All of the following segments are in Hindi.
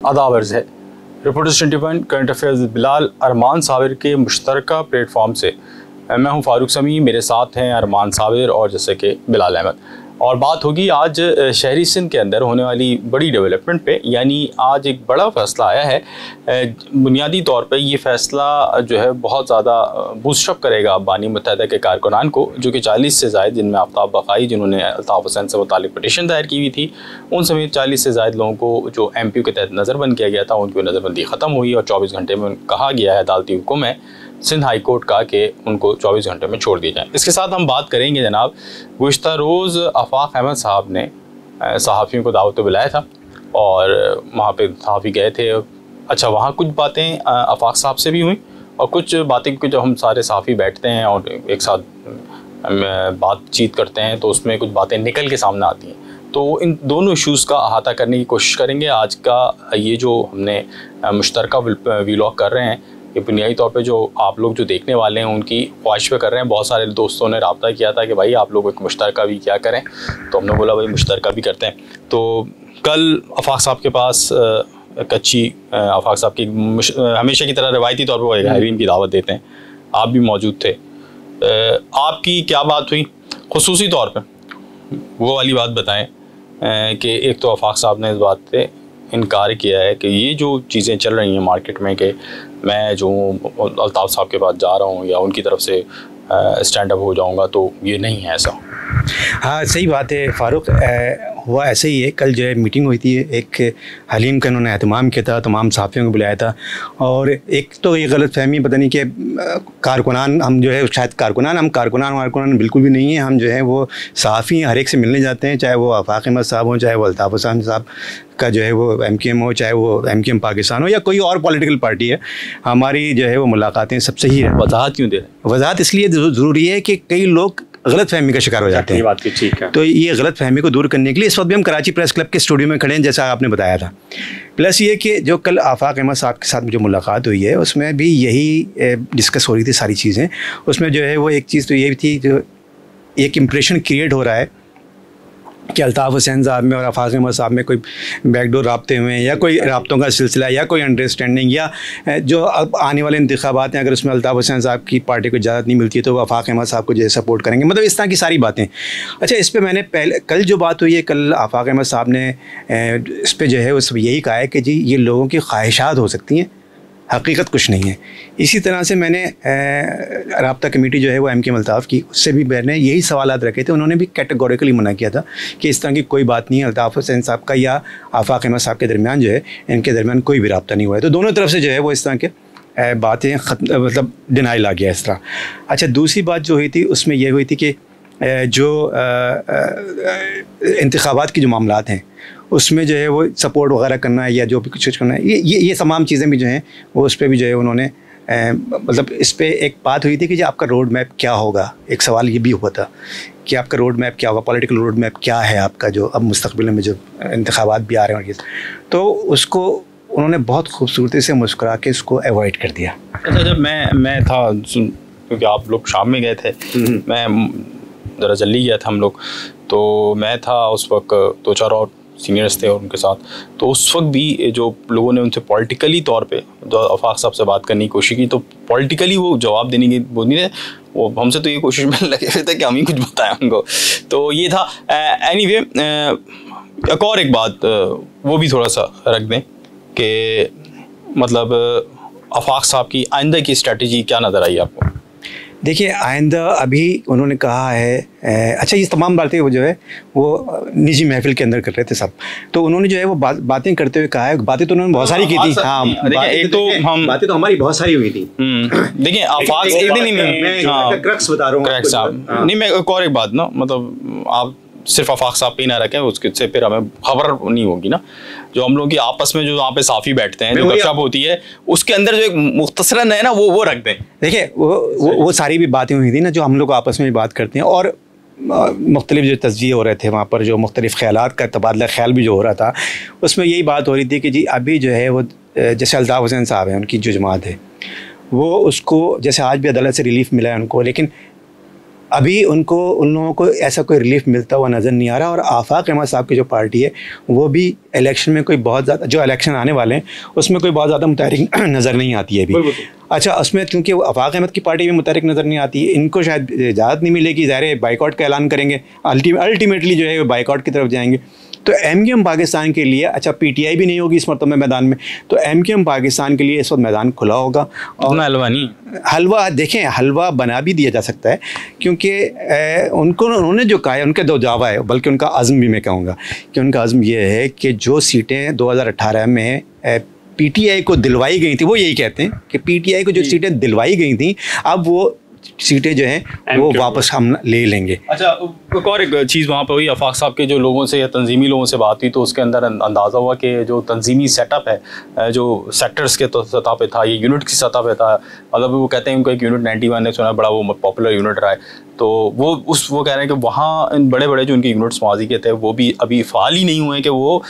आदाब अर्ज़ है। रिपोर्टर्स 21 करंट अफेयर्स बिलाल अरमान साबिर के मुश्तरका प्लेटफॉर्म से मैं हूं फ़ारूक समी, मेरे साथ हैं अरमान साबिर और जैसे कि बिलाल अहमद। और बात होगी आज शहरी सिंध के अंदर होने वाली बड़ी डेवलपमेंट पे, यानी आज एक बड़ा फ़ैसला आया है। बुनियादी तौर पे ये फ़ैसला जो है बहुत ज़्यादा बूस्टअप करेगा अबानी मुत्तहदा के कारकुनान को, जो कि 40 से ज़ायद, जिनमें आफ्ताब बकाई जिन्होंने अल्ताफ़ हुसैन से मुतालिक पटिशन दायर की हुई थी, उन समेत 40 से ज़ायद लोगों को जो MPU के तहत नज़रबंद किया गया था, उनकी नज़रबंदी ख़त्म हुई और 24 घंटे में कहा गया है, अदालती हुक्म है सिंध हाई कोर्ट का कि उनको 24 घंटे में छोड़ दिया जाए। इसके साथ हम बात करेंगे जनाब, गुज़िश्ता रोज़ आफाक अहमद साहब ने सहाफ़ियों को दावत पे बुलाया था और वहाँ पे सहाफ़ी गए थे। अच्छा, वहाँ कुछ बातें आफाक साहब से भी हुई और कुछ बातें, क्योंकि जब हम सारे सहाफ़ी बैठते हैं और एक साथ बातचीत करते हैं तो उसमें कुछ बातें निकल के सामने आती हैं, तो इन दोनों इशूज़ का अहाता करने की कोशिश करेंगे। आज का ये जो हमने मुश्तरका व्लॉग कर रहे हैं, ये बुनियादी तौर पे जो आप लोग जो देखने वाले हैं उनकी ख्वाहिश पे कर रहे हैं। बहुत सारे दोस्तों ने रब्ता किया था कि भाई आप लोग एक मुश्तरका भी क्या करें, तो हमने बोला भाई मुश्तरका भी करते हैं। तो कल आफाक साहब के पास कच्ची आफाक साहब की हमेशा की तरह रवायती तौर पर वो हरीम की दावत देते हैं, आप भी मौजूद थे। आपकी क्या बात हुई खुसूसी तौर पर, वो वाली बात बताएँ कि एक तो आफाक साहब ने इस बात पे इनकार किया है कि ये जो चीज़ें चल रही हैं मार्केट में कि मैं जो अल्ताफ़ साहब के पास जा रहा हूँ या उनकी तरफ से स्टैंड अप हो जाऊँगा, तो ये नहीं है ऐसा। हाँ, सही बात है फ़ारूक, हुआ ऐसे ही है। कल जो है मीटिंग हुई थी, एक हलीम का उन्होंने एहतमाम किया था, तमाम सहाफ़ियों को बुलाया था। और एक तो ये गलत फहमी, पता नहीं कि कारकुनान हम जो है, शायद हम कारकुनान बिल्कुल भी नहीं है। हम जो है वो सहाफ़ी हर एक से मिलने जाते हैं, चाहे वो आफाक अहमद साहब हों, चाहे वो अल्ताफ़ हुसैन साहब का जो है वो MKM हो, चाहे वो MKM पाकिस्तान हो या कोई और पॉलिटिकल पार्टी है। हमारी जो है वो मुलाकातें सबसे ही है। वजाहत क्यों दे रहे हैं? वजाहत इसलिए ज़रूरी है कि कई लोग गलत फहमी का शिकार हो जाते हैं। ये बात ठीक है। तो ये गलत फहमी को दूर करने के लिए इस वक्त भी हम कराची प्रेस क्लब के स्टूडियो में खड़े हैं, जैसा आपने बताया था। प्लस ये कि जो कल आफाक अहमद साहब के साथ जो मुलाकात हुई है, उसमें भी यही डिस्कस हो रही थी सारी चीज़ें। उसमें जो है वो एक चीज़ तो ये भी थी, जो एक इम्प्रेशन क्रिएट हो रहा है कि अल्ताफ़ हुसैन साहब में और आफाक अहमद साहब में कोई बैकडोर राब्ते हुए हैं या कोई राब्तों का सिलसिला या कोई अंडरस्टैंडिंग, या जो अब आने वाले इंतखाबात हैं, अगर उसमें अल्ताफ़ हुसैन साहब की पार्टी को इजाज़त नहीं मिलती है तो वो आफाक अहमद साहब को जो है सपोर्ट करेंगे, मतलब इस तरह की सारी बातें। अच्छा, इस पर मैंने पहले कल जो बात हुई है, कल आफाक अहमद साहब ने इस पर जो है वो सब यही कहा है कि जी ये लोगों की ख्वाहिशात हो सकती हैं, हकीकत कुछ नहीं है। इसी तरह से मैंने राब्ता कमेटी जो है वो MKM अल्ताफ़ की, उससे भी मैंने यही सवालात रखे थे। उन्होंने भी कैटेगोरिकली मना किया था कि इस तरह की कोई बात नहीं है अल्ताफ़ हुसैन साहब का या आफाक अहमद साहब के दरमियान, जो है इनके दरमियान कोई भी राब्ता नहीं हुआ है। तो दोनों तरफ से जो है वो इस तरह के बातें मतलब डिनाइल आ गया इस तरह। अच्छा, दूसरी बात जो हुई थी उसमें यह हुई थी कि जो इंतखाबात की जो मामलात हैं उसमें जो है वो सपोर्ट वगैरह करना है या जो भी कुछ करना है, ये तमाम चीज़ें भी जो हैं वो उस पर भी जो है उन्होंने मतलब इस पर एक बात हुई थी कि जो आपका रोड मैप क्या होगा। एक सवाल ये भी हुआ था कि आपका रोड मैप क्या होगा, पॉलिटिकल रोड मैप क्या है आपका, जो अब मुस्तक़बिल में जो इंतखाबात भी आ रहे हैं, तो उसको उन्होंने बहुत खूबसूरती से मुस्कुरा के इसको अवॉइड कर दिया। अच्छा, जब मैं था, क्योंकि आप लोग शाम में गए थे, मैं ज़रा जल्दी गया था हम लोग, तो मैं था उस वक्त, 2-4 और सीनियर्स थे और उनके साथ, तो उस वक्त भी जो लोगों ने उनसे पॉलिटिकली तौर पे जो आफाक साहब से बात करने की कोशिश की, तो पॉलिटिकली वो जवाब देने की वो नहीं है, वो हमसे तो ये कोशिश में लगे हुए थे कि हम ही कुछ बताएं उनको। तो ये था। एनीवे, एक और एक बात वो भी थोड़ा सा रख दें कि मतलब आफाक साहब की आइंदा की स्ट्रेटजी क्या नज़र आई आपको? देखिए, आइंदा अभी उन्होंने कहा है, अच्छा ये तमाम बातें वो जो है वो निजी महफिल के अंदर कर रहे थे सब, तो उन्होंने जो है वो बातें करते हुए कहा है, बातें तो उन्होंने बहुत सारी की थी। हाँ, एक तो हम बातें तो हमारी बहुत सारी हुई थी। देखिए, आफाक नहीं, क्रक्स बता रहा हूँ। नहीं, मैं एक और एक बात ना, मतलब आप सिर्फ आफाक साहब पे ही ना रखें, उसके से फिर हमें खबर नहीं होगी ना। जो हम लोग की आपस में जो वहाँ पे साफ़ी बैठते हैं, जो गपशप होती है, उसके अंदर जो एक मुख्तसरन है ना, वो रख दें। देखिए, वो सारी भी बातें हुई थी ना जो हम लोग आपस में बात करते हैं, और मुख्तलिफ जो तज्जिए हो रहे थे वहाँ पर, जो मुख्तलिफ ख्यालात का तबादला ख्याल भी जो हो रहा था, उसमें यही बात हो रही थी कि जी अभी जो है वो जैसे अल्ताफ़ हुसैन साहब हैं, उनकी जो जमात है वो उसको, जैसे आज भी अदालत से रिलीफ मिला है उनको, लेकिन अभी उन लोगों को ऐसा कोई रिलीफ मिलता हुआ नज़र नहीं आ रहा। और आफाक अहमद साहब की जो पार्टी है वो भी इलेक्शन में कोई बहुत ज़्यादा, जो इलेक्शन आने वाले हैं उसमें कोई बहुत ज़्यादा मुतहरिक नज़र नहीं आती है अभी। अच्छा, उसमें क्योंकि आफाक अहमद की पार्टी भी मुतहरिक नज़र नहीं आती है, इनको शायद इजाज़त नहीं मिलेगी, ज़ाहिर बाइकआउट का ऐलान करेंगे, अल्टीमेटली जो है बाइकआउट की तरफ जाएंगे। तो एमक्यूएम पाकिस्तान के लिए, अच्छा पीटीआई भी नहीं होगी इस मरतबे मैदान में, तो एमक्यूएम पाकिस्तान के लिए इस वक्त मैदान खुला होगा। और हलवा नहीं, हलवा देखें, हलवा बना भी दिया जा सकता है, क्योंकि उन्होंने जो कहा है, उनके दो दावा है, बल्कि उनका अज़्म भी मैं कहूँगा कि उनका अज़्म ये है कि जो सीटें 2018 में पीटीआई को दिलवाई गई थी, वो यही कहते हैं कि पीटीआई को जो सीटें दिलवाई गई थी, अब वो सीटें जो हैं वो वापस हम ले लेंगे। अच्छा, और एक चीज़ वहाँ पे हुई, आफाक साहब के जो लोगों से या तंजीमी लोगों से बात हुई तो उसके अंदर अंदाज़ा हुआ कि जो तंजीमी सेटअप है, जो सेक्टर्स के सतह पे था, ये यूनिट की सतह पे था, मतलब वो कहते हैं उनको एक यूनिट 91 ने सुना, बड़ा वो पॉपुलर यूनिट रहा है, तो वो कह रहे हैं कि वहाँ इन बड़े बड़े जो उनके यूनिट्स माजी के थे वो भी अभी फ़ाल ही नहीं हुए कि वो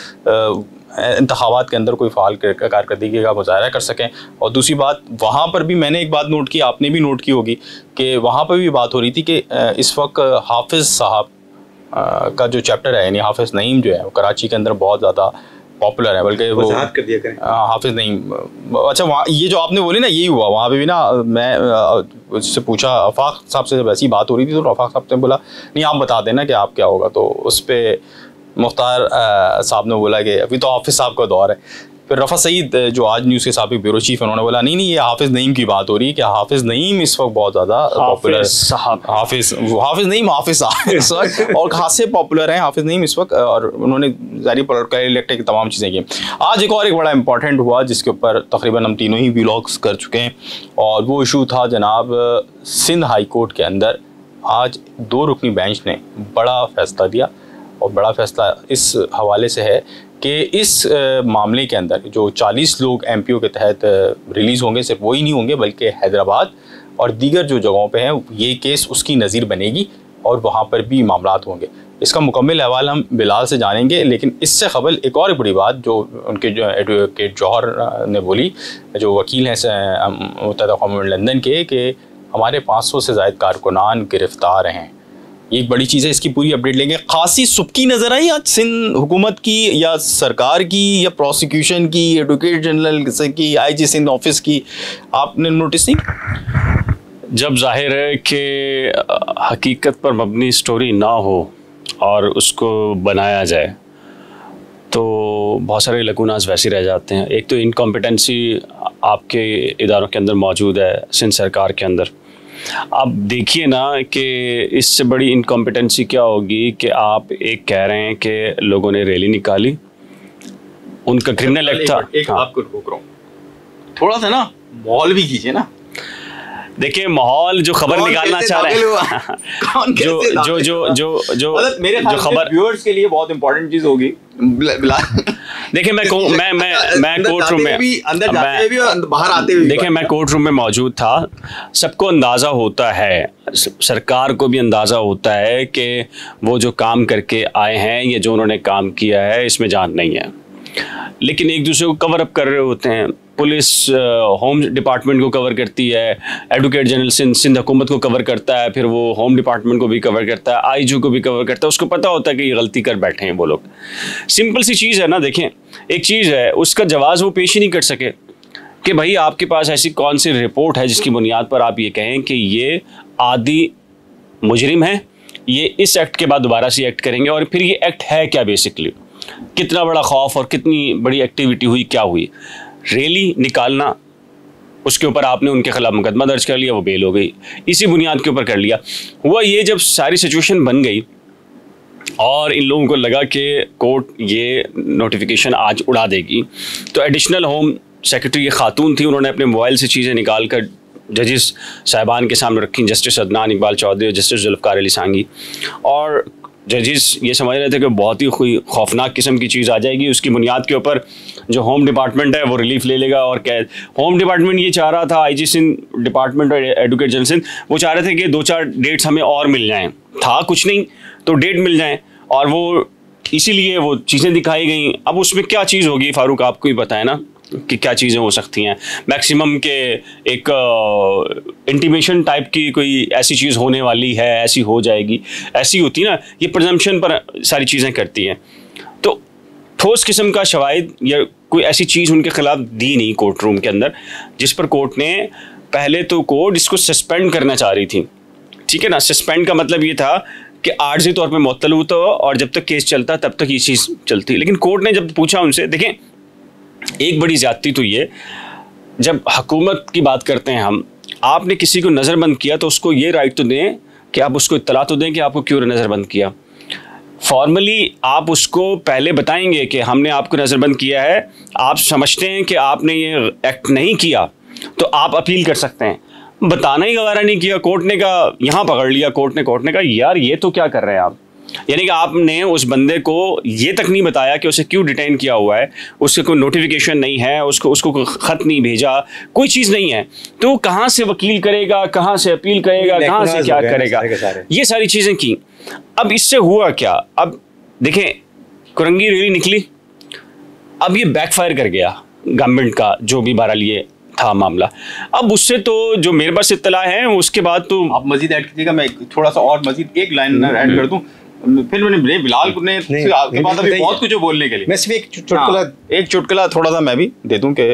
इंतखाबात के अंदर कोई फ़ाल कारकर्दगी का मुजाहरा कर सकें। और दूसरी बात, वहाँ पर भी मैंने एक बात नोट की, आपने भी नोट की होगी, कि वहाँ पर भी बात हो रही थी कि इस वक्त हाफिज़ साहब का जो चैप्टर है, यानी हाफिज़ नईम जो है वो कराची के अंदर बहुत ज़्यादा पॉपुलर है, बल्कि वो कर दिया करें हाफिज़ नईम। अच्छा, वहाँ ये जो आपने बोली ना, यही हुआ वहाँ पे भी ना, मैं उससे पूछा आफाक साहब से, जब ऐसी बात हो रही थी तो आफाक साहब ने बोला नहीं आप बता देना कि आप क्या होगा, तो उस पर मुख्तार साहब ने बोला कि अभी तो हाफिज़ साहब का दौर है। फिर रफ़ा सईद जो आज न्यूज़ के साबिक ब्यूरो चीफ, उन्होंने बोला नहीं ये हाफिज़ नईम की बात हो रही है कि हाफिज़ नईम इस वक्त बहुत ज़्यादा पॉपुलर, हाफिज़ नईम हाफिज़ साहब इस वक्त और खासे पॉपुलर हैं हाफिज़ नईम इस वक्त, और उन्होंने जारी पॉलिटिकल इलेक्टेड की तमाम चीज़ें की। आज एक बड़ा इंपॉर्टेंट हुआ जिसके ऊपर तकरीबन हम तीनों ही व्लॉग्स कर चुके हैं, और वो इशू था जनाब सिंध हाई कोर्ट के अंदर आज 2 रुकनी बेंच ने बड़ा फ़ैसला दिया, और बड़ा फ़ैसला इस हवाले से है कि इस मामले के अंदर जो 40 लोग एमपीओ के तहत रिलीज़ होंगे, सिर्फ वही नहीं होंगे बल्कि हैदराबाद और दीगर जो जगहों पे हैं ये केस उसकी नज़ीर बनेगी और वहाँ पर भी मामलात होंगे। इसका मुकम्मल अहवाल हम बिलाल से जानेंगे, लेकिन इससे कबल एक और बड़ी बात जो उनके जो एडवोकेट जौहर ने बोली, जो वकील हैं मुत्तहिदा क़ौम लंदन के, कि हमारे 500 से ज़ायद कारकुनान गिरफ़्तार हैं। ये एक बड़ी चीज़ है, इसकी पूरी अपडेट लेंगे। खासी सुबकी नज़र आई आज सिंध हुकूमत की या सरकार की या प्रोसिक्यूशन की, एडवोकेट जनरल की, आईजी सिंध ऑफिस की, आपने नोटिस नहीं? जब जाहिर है कि हकीकत पर मबनी स्टोरी ना हो और उसको बनाया जाए तो बहुत सारे लकूनास वैसे रह जाते हैं। एक तो इनकॉम्पिटेंसी आपके इदारों के अंदर मौजूद है सिंध सरकार के अंदर। आप देखिए ना कि इससे बड़ी इनकॉम्पिटेंसी क्या होगी कि आप एक कह रहे हैं कि लोगों ने रैली निकाली, उनका क्रिमिनल एक्ट था। एक आपको रोक रहा हूँ, थोड़ा सा ना माहौल भी कीजिए ना। देखिए माहौल जो खबर निकालना चाह रहे हैं जो मेरे जो खबर व्यूअर्स के लिए बहुत इंपॉर्टेंट चीज होगी। देखिए मैं कोर्ट रूम में अंदर जाते हुए भी और बाहर आते हुए, देखिए मैं कोर्ट रूम में मौजूद था। सबको अंदाज़ा होता है, सरकार को भी अंदाज़ा होता है कि वो जो काम करके आए हैं, ये जो उन्होंने काम किया है इसमें जान नहीं है, लेकिन एक दूसरे को कवर अप कर रहे होते हैं। पुलिस होम डिपार्टमेंट को कवर करती है, एडवोकेट जनरल सिंध हुकूमत को कवर करता है, फिर वो होम डिपार्टमेंट को भी कवर करता है, आईजी को भी कवर करता है। उसको पता होता है कि ये गलती कर बैठे हैं वो लोग। सिंपल सी चीज़ है ना। देखें एक चीज़ है, उसका जवाब वो पेश ही नहीं कर सके कि भाई आपके पास ऐसी कौन सी रिपोर्ट है जिसकी बुनियाद पर आप ये कहें कि ये आदि मुजरिम है, ये इस एक्ट के बाद दोबारा से एक्ट करेंगे। और फिर ये एक्ट है क्या, बेसिकली कितना बड़ा खौफ और कितनी बड़ी एक्टिविटी हुई, क्या हुई। रैली निकालना, उसके ऊपर आपने उनके खिलाफ मुकदमा दर्ज कर लिया, वो बेल हो गई, इसी बुनियाद के ऊपर कर लिया। हुआ ये, जब सारी सिचुएशन बन गई और इन लोगों को लगा कि कोर्ट ये नोटिफिकेशन आज उड़ा देगी, तो एडिशनल होम सेक्रेटरी ये खातून थी, उन्होंने अपने मोबाइल से चीज़ें निकाल कर जजेस साहिबान के सामने रखी, जस्टिस अदनान इकबाल चौधरी और जस्टिस जुल्फ़िकार अली सांगी। और जजेस ये समझ रहे थे कि बहुत ही कोई खौफनाक किस्म की चीज़ आ जाएगी, उसकी बुनियाद के ऊपर जो होम डिपार्टमेंट है वो रिलीफ ले लेगा। और कैद होम डिपार्टमेंट ये चाह रहा था, आईजी सिंध डिपार्टमेंट और एडवोकेट जनरल सिंध वो चाह रहे थे कि 2-4 डेट्स हमें और मिल जाएं, था कुछ नहीं तो डेट मिल जाएं, और वो इसीलिए वो चीज़ें दिखाई गई। अब उसमें क्या चीज़ होगी फारूक, आपको ही पता है ना। कि क्या चीज़ें हो सकती हैं, मैक्सिमम के एक इंटीमेशन टाइप की कोई ऐसी चीज़ होने वाली है, ऐसी हो जाएगी, ऐसी होती है ना, ये प्रजम्पशन पर सारी चीज़ें करती हैं। तो ठोस किस्म का शवाहिद या कोई ऐसी चीज़ उनके खिलाफ दी नहीं कोर्ट रूम के अंदर, जिस पर कोर्ट ने पहले तो कोर्ट इसको सस्पेंड करना चाह रही थी, ठीक है ना। सस्पेंड का मतलब ये था कि आर्जी तौर पे मुअत्तल होता हो और जब तक केस चलता तब तक ये चीज़ चलती। लेकिन कोर्ट ने जब पूछा उनसे, देखें एक बड़ी ज़्यादती तो ये, जब हुकूमत की बात करते हैं हम, आपने किसी को नज़रबंद किया तो उसको ये राइट तो दें कि आप उसको इत्तला तो दें कि आपको क्यों नज़रबंद किया। फॉर्मली आप उसको पहले बताएंगे कि हमने आपको नज़रबंद किया है, आप समझते हैं कि आपने ये एक्ट नहीं किया तो आप अपील कर सकते हैं। बताना ही गवारा नहीं किया, कोर्ट ने कहा, यहाँ पकड़ लिया कोर्ट ने कहा यार ये तो क्या कर रहे हैं आप, यानी कि आपने उस बंदे को ये तक नहीं बताया कि उसे क्यों डिटेन किया हुआ है, उससे कोई नोटिफिकेशन नहीं है, उसको कोई ख़त नहीं भेजा, कोई चीज़ नहीं है, तो कहाँ से वकील करेगा, कहाँ से अपील करेगा, कहाँ से क्या करेगा, ये सारी चीज़ें की। अब इससे हुआ क्या, अब देखें कुरंगी रैली निकली, अब ये बैकफायर कर गया गवर्नमेंट का जो भी बहरहाल ये था मामला। अब उससे तो जो मेरे पास इत्तला है उसके बाद तो आप मजीद ऐड कीजिएगा, मैं थोड़ा सा और मजीद एक लाइन ऐड कर दूं, फिर मैंने बिलाल ने आपके पास अभी बहुत कुछ बोलने के लिए, मैं सिर्फ एक चुटकुला थोड़ा सा मैं भी दे दूं कि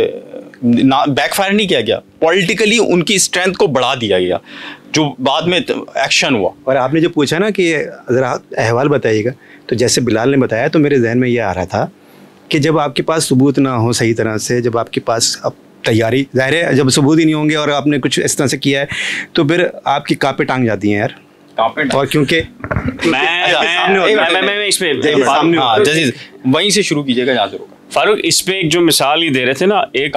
बैकफायर नहीं किया गया, पॉलिटिकली उनकी स्ट्रेंथ को बढ़ा दिया गया जो बाद में एक्शन हुआ। और आपने जो पूछा ना कि ज़रा अहवाल बताइएगा, तो जैसे बिलाल ने बताया तो मेरे जहन में ये आ रहा था कि जब आपके पास सबूत ना हो सही तरह से, जब आपके पास अब तैयारी, जाहिर है जब सबूत ही नहीं होंगे और आपने कुछ इस तरह से किया है तो फिर आपकी कांपे टांग जाती हैं यार। और क्योंकि मैं इस पे वहीं से शुरू कीजिएगा जहाँ से रोका फारूक, इस पे एक जो मिसाल ही दे रहे थे ना, एक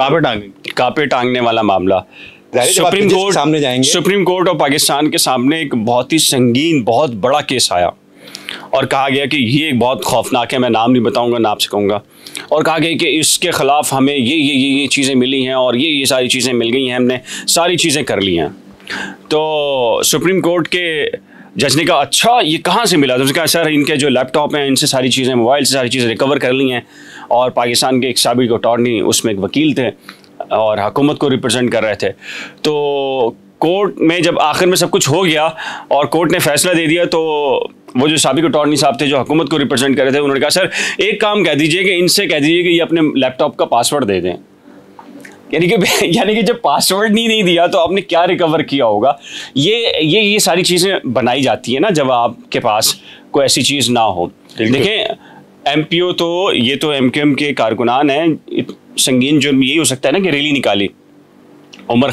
कांपे टांगने वाला मामला, सुप्रीम कोर्ट सामने जाएंगे, सुप्रीम कोर्ट और पाकिस्तान के सामने एक बहुत ही संगीन बहुत बड़ा केस आया और कहा गया कि ये एक बहुत खौफनाक है, मैं नाम नहीं बताऊंगा, नाम से कहूँगा, और कहा गया कि इसके ख़िलाफ़ हमें ये चीज़ें मिली हैं और ये सारी चीज़ें मिल गई हैं, हमने सारी चीज़ें कर ली हैं। तो सुप्रीम कोर्ट के जज ने कहा अच्छा ये कहाँ से मिला, तो उसने कहा सर इनके जो लैपटॉप हैं इनसे सारी चीज़ें, मोबाइल से सारी चीज़ें रिकवर कर ली हैं, और पाकिस्तान के एक साबिक अटॉर्नी उसमें एक वकील थे और हुकूमत को रिप्रेजेंट कर रहे थे। तो कोर्ट में जब आखिर में सब कुछ हो गया और कोर्ट ने फैसला दे दिया, तो वो जो साबिक अटॉर्नी साहब थे जो हुकूमत को रिप्रेजेंट कर रहे थे, उन्होंने कहा सर एक काम कह दीजिए कि इनसे कह दीजिए कि ये अपने लैपटॉप का पासवर्ड दे दें। यानी कि जब पासवर्ड नहीं दिया तो आपने क्या रिकवर किया होगा। ये सारी चीज़ें बनाई जाती है ना जब आपके पास कोई ऐसी चीज़ ना हो। देखें MPO तो ये तो MQM के कारकुनान हैं, संगीन जुर्म यही हो सकता है ना कि रैली निकाली, उमर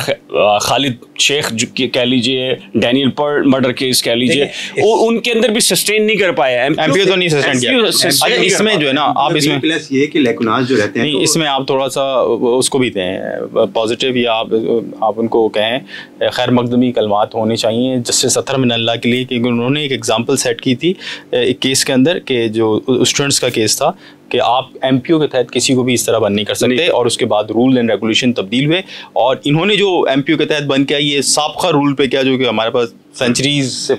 खालिद शेख कह लीजिए, डैनियल पर्ल मर्डर केस कह लीजिए, उनके अंदर भी सस्टेन नहीं कर पाया, MPO तो नहीं सस्टेन किया। इसमें जो है ना आप इसमें प्लस ये कि लेकुनाज जो रहते हैं नहीं, इसमें आप थोड़ा सा उसको भी दें पॉजिटिव, या आप उनको कहें खैर मकदमी कलमात होने चाहिए जस्टिस अतहर मिन अल्लाह के लिए, क्योंकि उन्होंने एक एग्जाम्पल सेट की थी एक केस के अंदर कि जो स्टूडेंट्स का केस था कि आप MPO के तहत किसी को भी इस तरह बंद नहीं कर सकते, और उसके बाद रूल एंड रेगुलेशन तब्दील हुए और इन्होंने जो MPO के तहत बंद किया ये साबका रूल पे क्या जो कि हमारे पास सेंचुरीज से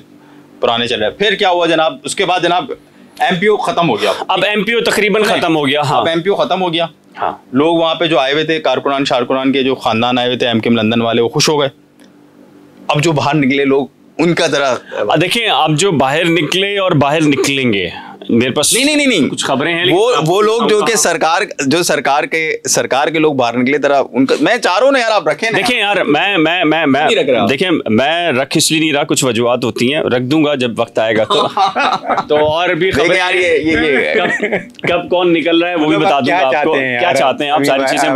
पुराने चल रहा है। फिर क्या हुआ जनाब, उसके बाद जनाब MPO खत्म हो गया, अब MPO तकरीबन खत्म हो गया। हाँ, अब MPO खत्म हो गया। हाँ, लोग वहाँ पे जो आए हुए थे कारकुनान शारकुनान के जो खानदान आए हुए थे MKM लंदन वाले, वो खुश हो गए। अब जो बाहर निकले लोग उनका तरह देखें, अब जो बाहर निकले और बाहर निकलेंगे, मेरे पास नहीं कुछ खबरें हैं, वो लोग जो कि सरकार के लोग बाहर निकले तरह उनका, मैं चाह रहा हूँ ना यार आप रखें। देखें यार मैं देखें मैं रख इसलिए नहीं रहा, कुछ वजूहत होती हैं, रख दूंगा जब वक्त आएगा तो और भी खबरें यार ये कब कौन निकल रहा है वो भी बता दूंगा आपको। क्या चाहते हैं आप, सारी चीजें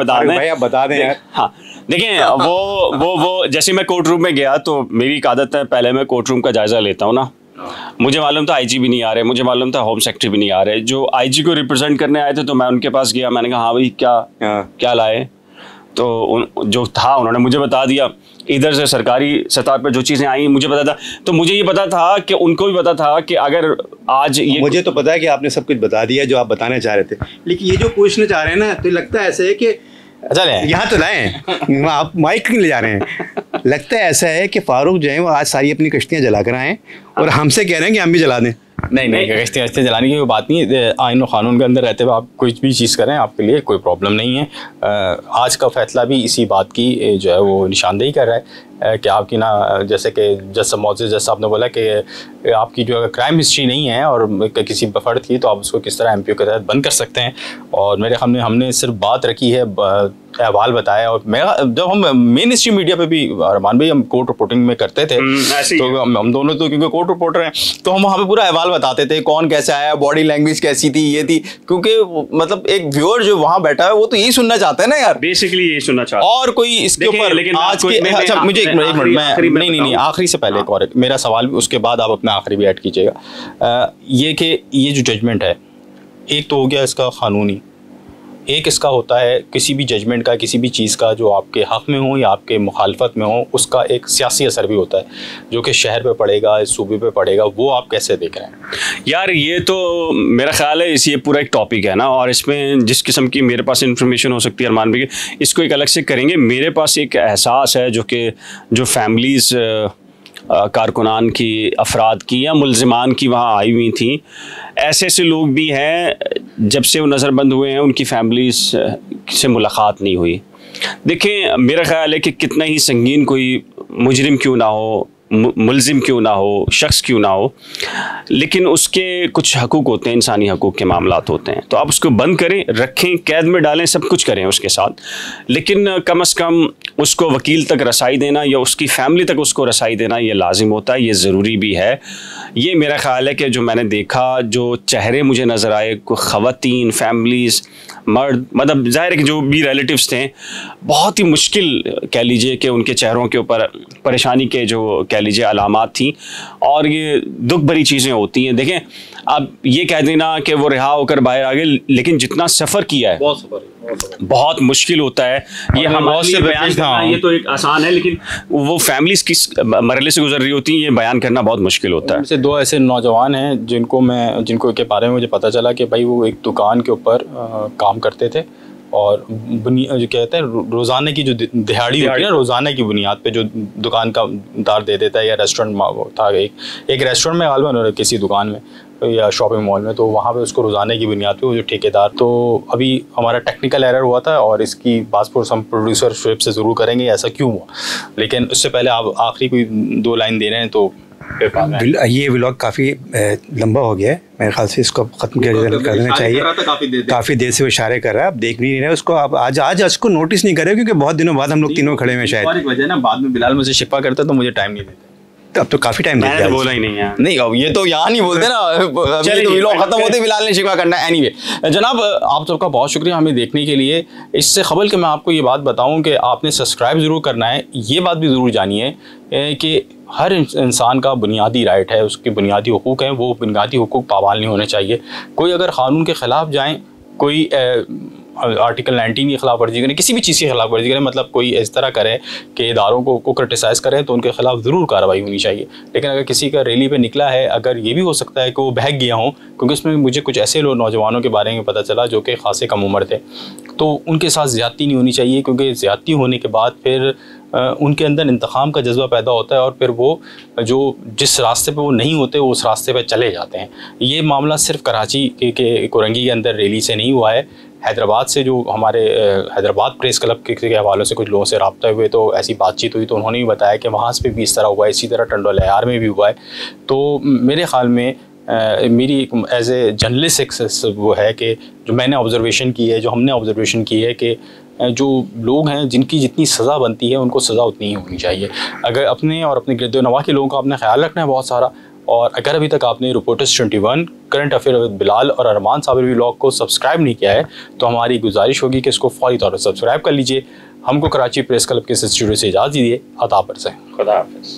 बता दें। हाँ देखें, वो जैसे मैं कोर्ट रूम में गया तो मेरी एक आदत है, पहले मैं कोर्ट रूम का जायजा लेता हूँ ना। मुझे मालूम था IG भी नहीं आ रहे, मुझे मालूम था होम सेक्रेटरी भी नहीं आ रहे, जो IG को रिप्रेजेंट करने आए थे तो मैं उनके पास गया, मैंने कहा हाँ भाई क्या लाए, तो जो था उन्होंने मुझे बता दिया। इधर से सरकारी सतह पर जो चीज़ें आई मुझे पता था, तो मुझे ये पता था कि उनको भी पता था कि अगर आज ये, मुझे तो पता है कि आपने सब कुछ बता दिया जो आप बताना चाह रहे थे, लेकिन ये जो पूछना चाह रहे हैं ना, तो लगता है ऐसा है कि यहाँ तो लाएं, आप माइक नहीं ले जा रहे हैं। लगता है ऐसा है कि फारूक जो है वो आज सारी अपनी कश्तियाँ जला कर आए और हमसे कह रहे हैं कि हम भी जला दें। नहीं गश्तें गश्तें चलाने की कोई बात नहीं है। आइन और क़ानून के अंदर रहते हुए आप कुछ भी चीज़ करें, आपके लिए कोई प्रॉब्लम नहीं है। आज का फैसला भी इसी बात की जो है वो निशानदेही कर रहा है कि आपकी ना, जैसे कि जैसा मौजूद जैसा आपने बोला कि आपकी जो क्राइम हिस्ट्री नहीं है और किसी फर्द की, तो आप उसको किस तरह MPO के तहत बंद कर सकते हैं। और मेरे हमने सिर्फ बात रखी है, अहवाल बताया। और मेरा जब हम मेन स्ट्रीम मीडिया पे भी अरमान भाई हम कोर्ट रिपोर्टिंग में करते थे, तो हम दोनों तो क्योंकि कोर्ट रिपोर्टर हैं, तो हम वहाँ पे पूरा अहवाल बताते थे, कौन कैसे आया, बॉडी लैंग्वेज कैसी थी, ये थी। क्योंकि मतलब एक व्यूअर जो वहाँ बैठा है वो तो यही सुनना चाहता है ना यार, बेसिकली यही सुनना चाहता है। और कोई इसके ऊपर लेकिन आज के अच्छा मुझे एक मिनट नहीं आखिरी से पहले एक और मेरा सवाल भी, उसके बाद आप अपना आखिरी भी ऐड कीजिएगा। ये कि ये जो जजमेंट है, एक तो हो गया इसका कानूनी, एक इसका होता है किसी भी जजमेंट का, किसी भी चीज़ का जो आपके हक़ में हो या आपके मुखालफत में हो, उसका एक सियासी असर भी होता है जो कि शहर पे पड़ेगा, सूबे पे पड़ेगा। वो आप कैसे देख रहे हैं? यार ये तो मेरा ख्याल है ये पूरा एक टॉपिक है ना, और इसमें जिस किस्म की मेरे पास इंफॉर्मेशन हो सकती है अरमान भाई, इसको एक अलग से करेंगे। मेरे पास एक एहसास है जो फैमिलीज़ कारकुनान की, अफराद की या मुलजिमान की वहाँ आई हुई थी, ऐसे ऐसे लोग भी हैं जब से वो नज़रबंद हुए हैं उनकी फैमिली से मुलाकात नहीं हुई। देखें, मेरा ख्याल है कि कितना ही संगीन कोई मुजरिम क्यों ना हो, मुलजिम क्यों ना हो, शख्स क्यों ना हो, लेकिन उसके कुछ हकूक़ होते हैं, इंसानी हकूक़ के मामलात होते हैं। तो आप उसको बंद करें, रखें, कैद में डालें, सब कुछ करें उसके साथ, लेकिन कम से कम उसको वकील तक रसाई देना या उसकी फैमिली तक उसको रसाई देना ये लाजिम होता है, ये ज़रूरी भी है। ये मेरा ख़्याल है कि जो मैंने देखा, जो चेहरे मुझे नज़र आए, ख़वातीन, फैमिलीज़, मर्द, मतलब ज़ाहिर है कि जो भी रिलेटिव्स थे, बहुत ही मुश्किल कह लीजिए कि उनके चेहरों के ऊपर परेशानी के जो कह लीजिए अलामात थी, और ये दुख भरी चीज़ें होती हैं। देखें, आप ये कह देना कि वो रिहा होकर बाहर आ गए, लेकिन जितना सफ़र किया है बहुत मुश्किल होता है। ये हमारे लिए बयान करना ये तो एक आसान है, लेकिन वो फैमिलीज़ किस मरहले से गुजर रही होती हैं, ये बयान करना बहुत मुश्किल होता है। से दो ऐसे नौजवान हैं जिनको के बारे में मुझे पता चला कि भाई वो एक दुकान के ऊपर काम करते थे, और जो कहते हैं रोज़ाना की जो दिहाड़ी होती है ना, रोज़ाना की बुनियाद पे जो दुकान का दार दे देता है, या रेस्टोरेंट था, एक रेस्टोरेंट में गालबन और किसी दुकान में या शॉपिंग मॉल में, तो वहाँ पे उसको रोज़ाना की बुनियाद पे वो जो ठेकेदार, तो अभी हमारा टेक्निकल एरर हुआ था और इसकी बात हम प्रोड्यूसर शुएब से ज़रूर करेंगे ऐसा क्यों हुआ, लेकिन उससे पहले आप आखिरी कोई 2 लाइन दे रहे हैं तो ये व्लॉग काफ़ी लंबा हो गया है, मेरे ख्याल से इसको ख़त्म कर देना चाहिए। काफ़ी देर से वो इशारे कर रहा है, आप देख नहीं रहे उसको, आप आज उसको नोटिस नहीं कर रहे, क्योंकि बहुत दिनों बाद हम लोग तीनों खड़े हैं शायद। और एक वजह ना, बाद में बिलाल मुझे शिकवा करता तो मुझे टाइम नहीं देते, अब तो काफ़ी टाइम दे दिया, बोला ही नहीं है। नहीं, अब ये तो यहाँ नहीं बोलते ना, अभी तो व्लॉग खत्म होते बिलाल ने शिकवा करना है। एनीवे जनाब, आप सबका बहुत शुक्रिया हमें देखने के लिए। इससे क़बल कि मैं आपको ये बात बताऊँ कि आपने सब्सक्राइब ज़रूर करना है, ये बात भी ज़रूर जानिए कि हर इंसान का बुनियादी राइट है, उसके बुनियादी हुकूक़ हैं, वो बुनियादी हुकूक़ पामाल नहीं होने चाहिए। कोई अगर क़ानून के ख़िलाफ़ जाएँ, कोई आर्टिकल 19 की खिलाफ वर्जी करें, किसी भी चीज़ की खिलाफ वर्जी करें, मतलब कोई इस तरह करें कि इदारों को क्रिटिसाइज़ करें, तो उनके खिलाफ ज़रूर कार्रवाई होनी चाहिए। लेकिन अगर किसी का रैली पे निकला है, अगर ये भी हो सकता है कि वो बहक गया हो, क्योंकि उसमें मुझे कुछ ऐसे नौजवानों के बारे में पता चला जो कि खासे कम उम्र थे, तो उनके साथ ज़्यादती नहीं होनी चाहिए, क्योंकि ज़्यादती होने के बाद फिर उनके अंदर इंतकाम का जज्बा पैदा होता है और फिर वो जो जिस रास्ते पे वो नहीं होते वो उस रास्ते पे चले जाते हैं। ये मामला सिर्फ कराची के कोरंगी के अंदर रैली से नहीं हुआ है, हैदराबाद से जो हमारे हैदराबाद प्रेस क्लब के हवालों से कुछ लोगों से रब्ता हुए तो ऐसी बातचीत हुई, तो उन्होंने भी बताया कि वहाँ से भी इस तरह हुआ है, इसी तरह टंडोल लयार में भी हुआ है। तो मेरे ख़्याल में मेरी एज ए जर्नलिस्ट एक वो है कि जो मैंने ऑब्जर्वेशन की है, जो हमने ऑब्जर्वेशन की है कि जो लोग हैं जिनकी जितनी सज़ा बनती है उनको सज़ा उतनी ही होनी चाहिए। अगर अपने और अपने गिरदोनवा के लोगों का आपने ख्याल रखना है बहुत सारा, और अगर अभी तक आपने reporters 21 current affair with Bilal और अरमान साबिर व्लॉग को सब्सक्राइब नहीं किया है, तो हमारी गुजारिश होगी कि इसको फौरी तौर पर सब्सक्राइब कर लीजिए। हमको कराची प्रेस क्लब के स्टूडियो से इजाज़त दीजिए। अता पर से खुदा हाफ़िज़।